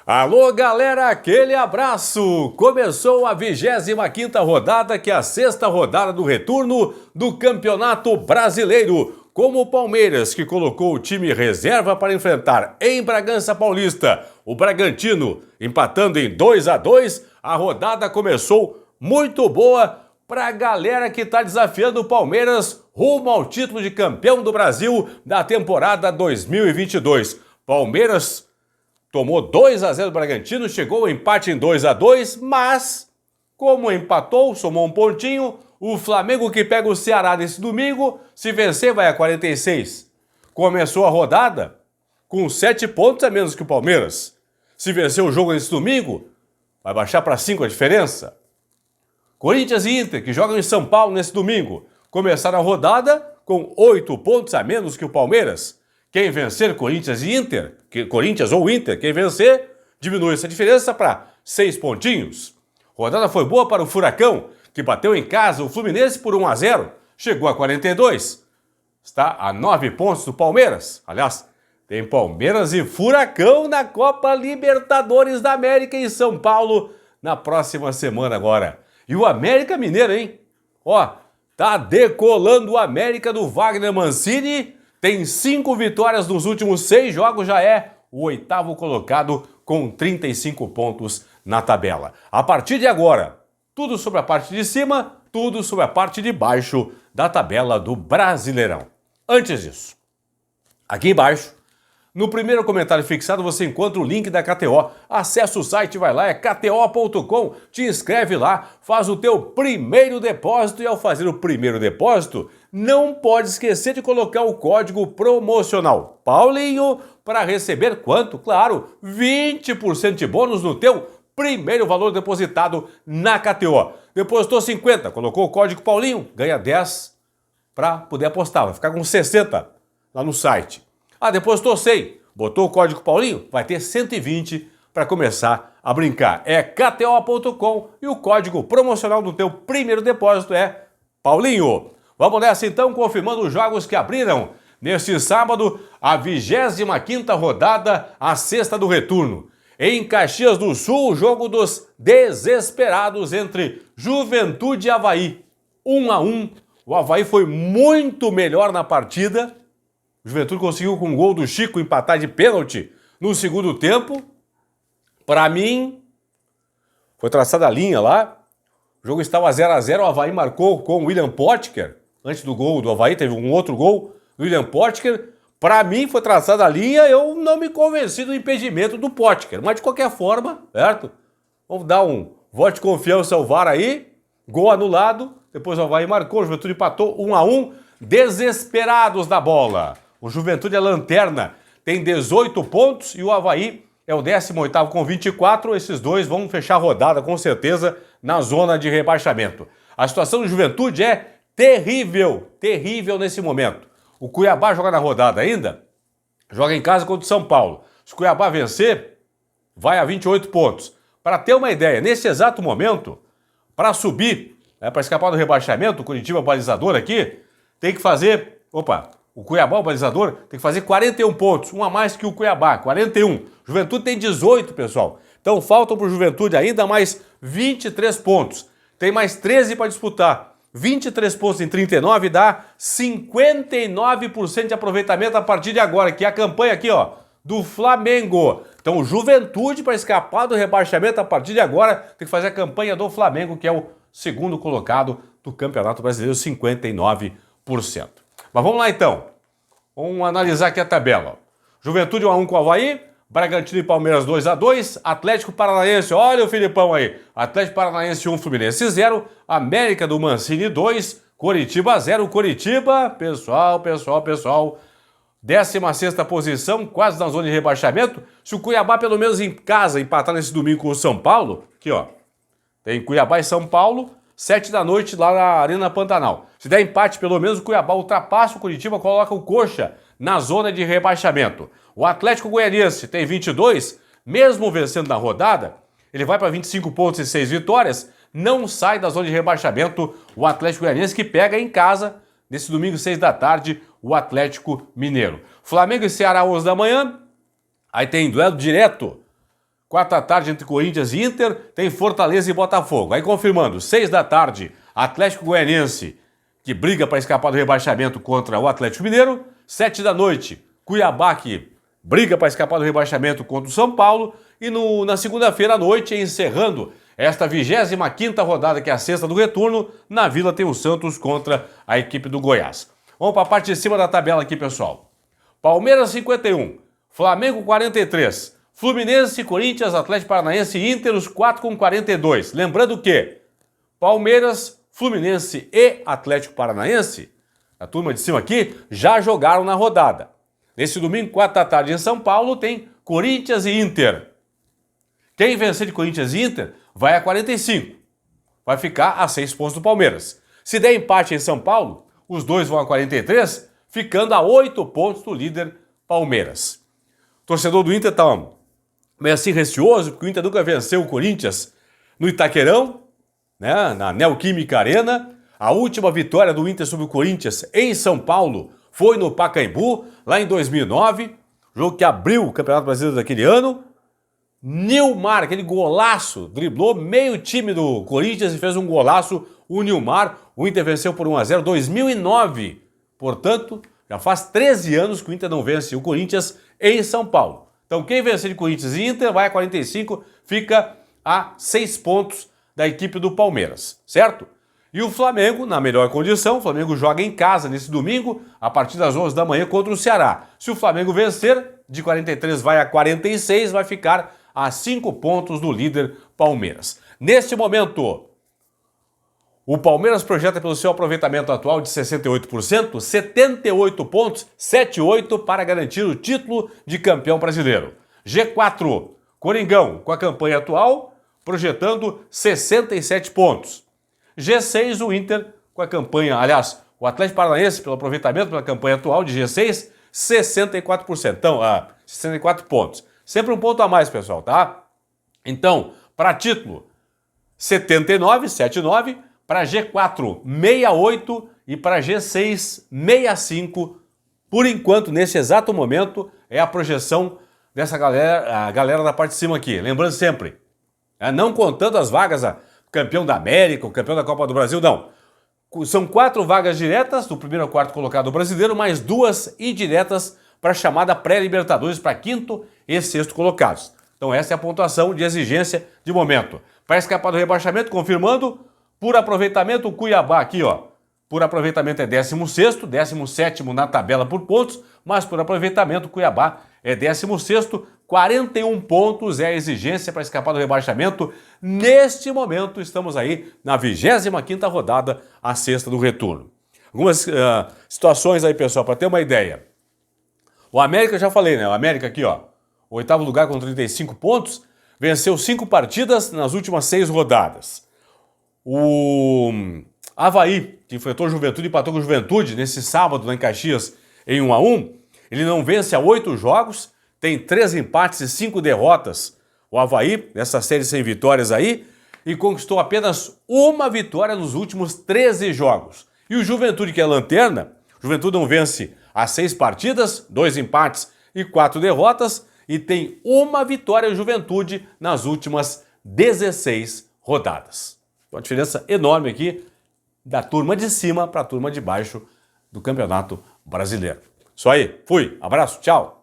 Alô, galera, aquele abraço! Começou a 25ª rodada, que é a sexta rodada do retorno do Campeonato Brasileiro, como o Palmeiras, que colocou o time reserva para enfrentar em Bragança Paulista o Bragantino, empatando em 2-2. A rodada começou muito boa para a galera que está desafiando o Palmeiras rumo ao título de campeão do Brasil da temporada 2022. Palmeiras tomou 2-0 do Bragantino, chegou ao empate em 2-2, mas, como empatou, somou um pontinho, o Flamengo, que pega o Ceará nesse domingo, se vencer vai a 46. Começou a rodada com 7 pontos a menos que o Palmeiras. Se vencer o jogo nesse domingo, vai baixar para 5 a diferença. Corinthians e Inter, que jogam em São Paulo nesse domingo, começaram a rodada com 8 pontos a menos que o Palmeiras. Quem vencer Corinthians e Inter, Corinthians ou Inter, quem vencer, diminui essa diferença para 6 pontinhos. Rodada foi boa para o Furacão, que bateu em casa o Fluminense por 1-0, chegou a 42. Está a 9 pontos do Palmeiras. Aliás, tem Palmeiras e Furacão na Copa Libertadores da América em São Paulo na próxima semana agora. E o América Mineiro, hein? Tá decolando o América do Wagner Mancini. Tem 5 vitórias nos últimos 6 jogos, já é o 8º colocado com 35 pontos na tabela. A partir de agora, tudo sobre a parte de cima, tudo sobre a parte de baixo da tabela do Brasileirão. Antes disso, aqui embaixo, no primeiro comentário fixado, você encontra o link da KTO. Acesse o site, vai lá, é kto.com, te inscreve lá, faz o teu primeiro depósito e ao fazer o primeiro depósito, não pode esquecer de colocar o código promocional Paulinho para receber quanto? Claro, 20% de bônus no teu primeiro valor depositado na KTO. Depositou 50, colocou o código Paulinho, ganha 10 para poder apostar, vai ficar com 60 lá no site. Depositou 100, botou o código Paulinho, vai ter 120 para começar a brincar. É kto.com e o código promocional do teu primeiro depósito é Paulinho. Vamos nessa então, confirmando os jogos que abriram neste sábado, a 25ª rodada, a sexta do retorno. Em Caxias do Sul, o jogo dos desesperados entre Juventude e Avaí. 1-1, o Avaí foi muito melhor na partida. O Juventude conseguiu com o gol do Chico empatar de pênalti no segundo tempo. Para mim, foi traçada a linha lá. O jogo estava 0-0, o Avaí marcou com o William Potker. Antes do gol do Avaí, teve um outro gol do William Potker. Para mim, foi traçada a linha, eu não me convenci do impedimento do Potker. Mas de qualquer forma, certo? Vamos dar um voto de confiança ao VAR aí. Gol anulado. Depois o Avaí marcou, o Juventude empatou 1-1. Desesperados da bola. O Juventude é lanterna, tem 18 pontos e o Avaí é o 18º com 24. Esses dois vão fechar a rodada com certeza na zona de rebaixamento. A situação do Juventude é terrível, terrível nesse momento. O Cuiabá joga na rodada ainda, joga em casa contra o São Paulo. Se o Cuiabá vencer, vai a 28 pontos. Para ter uma ideia, nesse exato momento, para subir, para escapar do rebaixamento, o Curitiba balizador aqui, tem que fazer... O Cuiabá, o balizador, tem que fazer 41 pontos, um a mais que o Cuiabá, 41. Juventude tem 18, pessoal. Então faltam para o Juventude ainda mais 23 pontos. Tem mais 13 para disputar. 23 pontos em 39 dá 59% de aproveitamento a partir de agora, que é a campanha aqui, do Flamengo. Então o Juventude, para escapar do rebaixamento a partir de agora, tem que fazer a campanha do Flamengo, que é o segundo colocado do Campeonato Brasileiro, 59%. Mas vamos lá então, vamos analisar aqui a tabela. Juventude 1-1 com o Avaí, Bragantino e Palmeiras 2-2, Atlético Paranaense, olha o Filipão aí, Atlético Paranaense 1, Fluminense 0, América do Mancini 2, Coritiba 0, Coritiba, pessoal, 16ª posição, quase na zona de rebaixamento. Se o Cuiabá pelo menos em casa empatar nesse domingo com o São Paulo, aqui tem Cuiabá e São Paulo, 7 da noite lá na Arena Pantanal. Se der empate, pelo menos o Cuiabá ultrapassa o Curitiba, coloca o Coxa na zona de rebaixamento. O Atlético Goianiense tem 22, mesmo vencendo na rodada, ele vai para 25 pontos e 6 vitórias, não sai da zona de rebaixamento o Atlético Goianiense, que pega em casa, nesse domingo 6 da tarde, o Atlético Mineiro. Flamengo e Ceará 11 da manhã, aí tem duelo direto 4 da tarde entre Corinthians e Inter, tem Fortaleza e Botafogo. Aí confirmando, 6 da tarde, Atlético Goianiense, que briga para escapar do rebaixamento contra o Atlético Mineiro. 7 da noite, Cuiabá, que briga para escapar do rebaixamento contra o São Paulo. E na segunda-feira à noite, encerrando esta 25ª rodada, que é a sexta do retorno, na Vila tem o Santos contra a equipe do Goiás. Vamos para a parte de cima da tabela aqui, pessoal. Palmeiras 51, Flamengo 43, Fluminense, Corinthians, Atlético Paranaense e Inter, os 4 com 42. Lembrando que Palmeiras, Fluminense e Atlético Paranaense, a turma de cima aqui, já jogaram na rodada. Nesse domingo, 4 da tarde em São Paulo, tem Corinthians e Inter. Quem vencer de Corinthians e Inter vai a 45. Vai ficar a 6 pontos do Palmeiras. Se der empate em São Paulo, os dois vão a 43, ficando a 8 pontos do líder Palmeiras. O torcedor do Inter está meio assim receoso, porque o Inter nunca venceu o Corinthians no Itaquerão, né, na Neoquímica Arena. A última vitória do Inter sobre o Corinthians em São Paulo foi no Pacaembu, lá em 2009, jogo que abriu o Campeonato Brasileiro daquele ano. Nilmar, aquele golaço, driblou meio time do Corinthians e fez um golaço, o Nilmar. O Inter venceu por 1-0 2009. Portanto, já faz 13 anos que o Inter não vence o Corinthians em São Paulo. Então, quem vencer de Corinthians e Inter vai a 45, fica a 6 pontos da equipe do Palmeiras, certo? E o Flamengo, na melhor condição, o Flamengo joga em casa nesse domingo, a partir das 11 da manhã contra o Ceará. Se o Flamengo vencer, de 43 vai a 46, vai ficar a 5 pontos do líder Palmeiras. Neste momento, o Palmeiras projeta pelo seu aproveitamento atual de 68%, 78 pontos, 78 para garantir o título de campeão brasileiro. G4, Coringão, com a campanha atual, projetando 67 pontos. G6, o Inter, com a campanha, aliás, o Atlético Paranaense, pelo aproveitamento pela campanha atual de G6, 64%. Então, 64 pontos. Sempre um ponto a mais, pessoal, tá? Então, para título, 79, 79, para G4, 68 e para G6, 65. Por enquanto, nesse exato momento, é a projeção dessa galera, a galera da parte de cima aqui. Lembrando sempre, não contando as vagas, campeão da América, o campeão da Copa do Brasil, não. São 4 vagas diretas do primeiro ao quarto colocado brasileiro, mais 2 indiretas para a chamada pré-Libertadores para quinto e sexto colocados. Então essa é a pontuação de exigência de momento. Para escapar do rebaixamento, confirmando, por aproveitamento, o Cuiabá aqui, ó. Por aproveitamento é 16º, 17º na tabela por pontos, mas por aproveitamento o Cuiabá é 16º, 41 pontos é a exigência para escapar do rebaixamento. Neste momento estamos aí na 25ª rodada, a sexta do retorno. Algumas situações aí, pessoal, para ter uma ideia. O América, já falei, né? O América aqui, ó, 8º lugar com 35 pontos, venceu 5 partidas nas últimas 6 rodadas. O Avaí, que enfrentou o Juventude e empatou com o Juventude nesse sábado lá em Caxias em 1-1, ele não vence há 8 jogos, tem 3 empates e 5 derrotas. O Avaí, nessa série sem vitórias aí, e conquistou apenas uma vitória nos últimos 13 jogos. E o Juventude, que é lanterna, o Juventude não vence há 6 partidas, 2 empates e 4 derrotas, e tem uma vitória o Juventude nas últimas 16 rodadas. Uma diferença enorme aqui da turma de cima para a turma de baixo do Campeonato Brasileiro. Isso aí, fui, abraço, tchau!